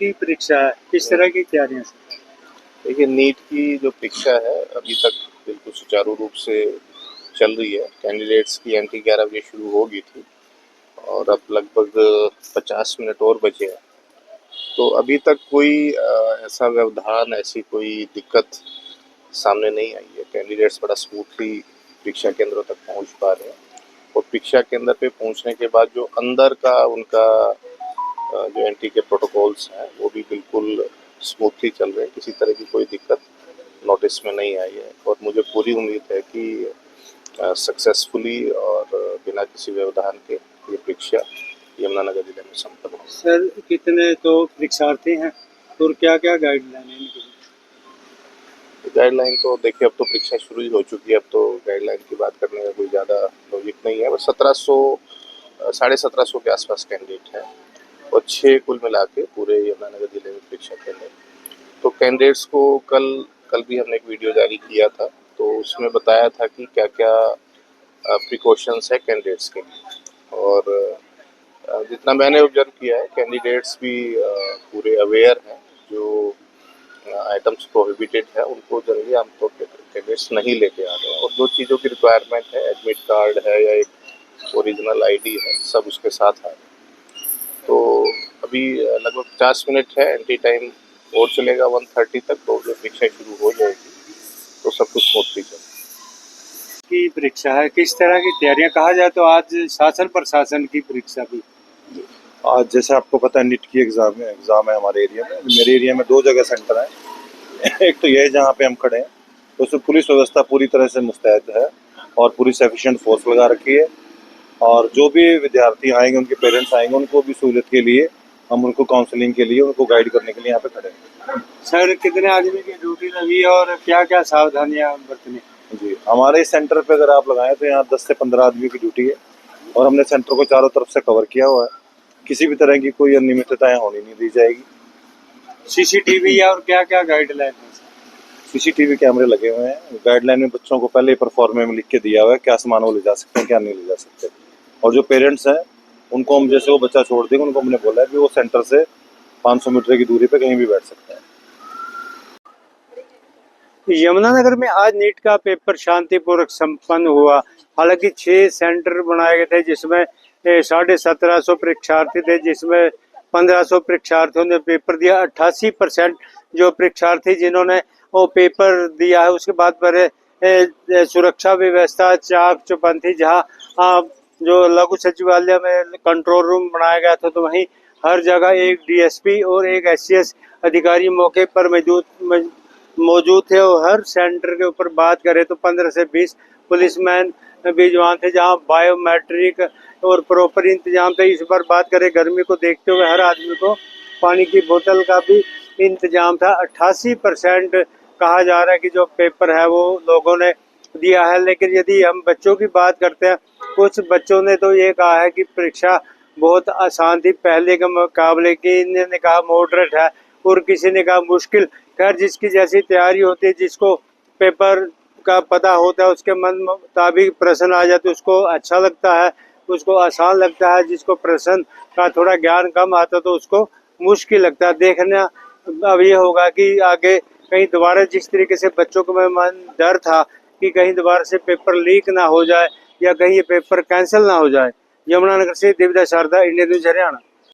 की परीक्षा है, किस तरह की तैयारियां हैं? देखिए, नीट की जो परीक्षा है अभी तक बिल्कुल सुचारू रूप से चल रही है। कैंडिडेट्स की एंट्री 11 बजे शुरू हो गई थी और अब लगभग 50 मिनट और बचे हैं। तो अभी तक कोई ऐसा व्यवधान, ऐसी कोई दिक्कत सामने नहीं आई है। कैंडिडेट्स बड़ा स्मूथली परीक्षा केंद्रों तक पहुंच पा रहे हैं और परीक्षा केंद्र पे पहुंचने के बाद जो अंदर का उनका जो एंट्री के प्रोटोकॉल्स हैं वो भी बिल्कुल स्मूथली चल रहे हैं। किसी तरह की कोई दिक्कत नोटिस में नहीं आई है और मुझे पूरी उम्मीद है कि सक्सेसफुली और बिना किसी व्यवधान के ये परीक्षा यमुनानगर जिले में संपन्न होगी। सर, कितने तो परीक्षार्थी हैं और क्या क्या गाइडलाइन है इनकी? गाइडलाइन तो देखिए, अब तो परीक्षा शुरू ही हो चुकी है। अब तो गाइडलाइन की बात करने का कोई ज़्यादा लॉजिक नहीं है। बस 1700 के आसपास कैंडिडेट हैं और 6 कुल मिला के पूरे यमुनानगर जिले में परीक्षा केंद्र। तो कैंडिडेट्स को कल कल भी हमने एक वीडियो जारी किया था, तो उसमें बताया था कि क्या क्या प्रिकॉशंस है कैंडिडेट्स के लिए। और जितना मैंने ऑब्जर्व किया है, कैंडिडेट्स भी पूरे अवेयर हैं। जो आइटम्स प्रोहिबिटेड है उनको जनरली आमतौर पर कैंडिडेट्स नहीं लेके आ रहे हैं और जो चीज़ों की रिक्वायरमेंट है, एडमिट कार्ड है या एक ओरिजिनल आईडी है, सब उसके साथ आ रहे हैं। तो अभी लगभग 50 मिनट है एंट्री टाइम और चलेगा 1:30 तक। तो जब परीक्षा शुरू हो जाएगी तो सब कुछ स्मूथली चलेगा। की परीक्षा है, किस तरह की तैयारियां? कहा जाए तो आज शासन प्रशासन की परीक्षा भी। आज जैसे आपको पता है नीट की एग्ज़ाम है हमारे एरिया में। मेरे एरिया में 2 जगह सेंटर हैं। एक तो ये जहाँ पे हम खड़े हैं, तो उसमें पुलिस व्यवस्था पूरी तरह से मुस्तैद है और पूरी सफिशिएंट फोर्स लगा रखी है। और जो भी विद्यार्थी आएंगे, उनके पेरेंट्स आएंगे, उनको भी सहूलियत के लिए हम उनको काउंसलिंग के लिए, उनको गाइड करने के लिए यहाँ पे खड़े हैं। सर, कितने आदमी की ड्यूटी लगी है और क्या क्या सावधानियां बरतनी? जी, हमारे सेंटर पे अगर आप लगाएं तो यहाँ 10 से 15 आदमी की ड्यूटी है और हमने सेंटर को चारों तरफ से कवर किया हुआ है। किसी भी तरह की कोई अनियमितताएं होने नहीं दी जाएगी। सीसीटीवी और क्या क्या गाइडलाइन है? सीसीटीवी कैमरे लगे हुए हैं। गाइडलाइन में बच्चों को पहले ही परफॉर्मे में लिख के दिया हुआ है क्या सामान वो ले जा सकते हैं, क्या नहीं ले जा सकते। और जो पेरेंट्स हैं उनको हम, जैसे वो बच्चा छोड़ देंगे, उनको हमने बोला है कि वो सेंटर से 500 मीटर की दूरी पे कहीं भी बैठ सकते हैं। यमुनानगर में आज नीट का पेपर शांतिपूर्वक संपन्न हुआ। हालांकि 6 सेंटर बनाए गए थे जिसमें 1750 परीक्षार्थी थे, जिसमें 1500 परीक्षार्थियों ने पेपर दिया। 88% जो परीक्षार्थी जिन्होंने वो पेपर दिया है, उसके बाद पर सुरक्षा व्यवस्था चाक चौबंद थी। जहाँ जो लघु सचिवालय में कंट्रोल रूम बनाया गया था, तो वहीं हर जगह एक डीएसपी और एक एससीएस अधिकारी मौके पर मौजूद थे। और हर सेंटर के ऊपर बात करें तो 15 से 20 पुलिसमैन भी जवान थे, जहां बायोमेट्रिक और प्रॉपर इंतजाम थे। इस बार बात करें गर्मी को देखते हुए हर आदमी को पानी की बोतल का भी इंतजाम था। 88% कहा जा रहा है कि जो पेपर है वो लोगों ने दिया है। लेकिन यदि हम बच्चों की बात करते हैं, कुछ बच्चों ने तो ये कहा है कि परीक्षा बहुत आसान थी पहले के मुकाबले, की ने कहा मॉडरेट है और किसी ने कहा मुश्किल। खैर, जिसकी जैसी तैयारी होती है, जिसको पेपर का पता होता है, उसके मन मुताबिक प्रश्न आ जाते, उसको अच्छा लगता है, उसको आसान लगता है। जिसको प्रश्न का थोड़ा ज्ञान कम आता तो उसको मुश्किल लगता है। देखना अब ये होगा कि आगे कहीं दोबारा, जिस तरीके से बच्चों को में मन डर था कि कहीं दोबारा से पेपर लीक ना हो जाए या कहीं ये पेपर कैंसिल ना हो जाए। यमुनानगर से देविदास शारदा, इंडियन न्यूज हरियाणा।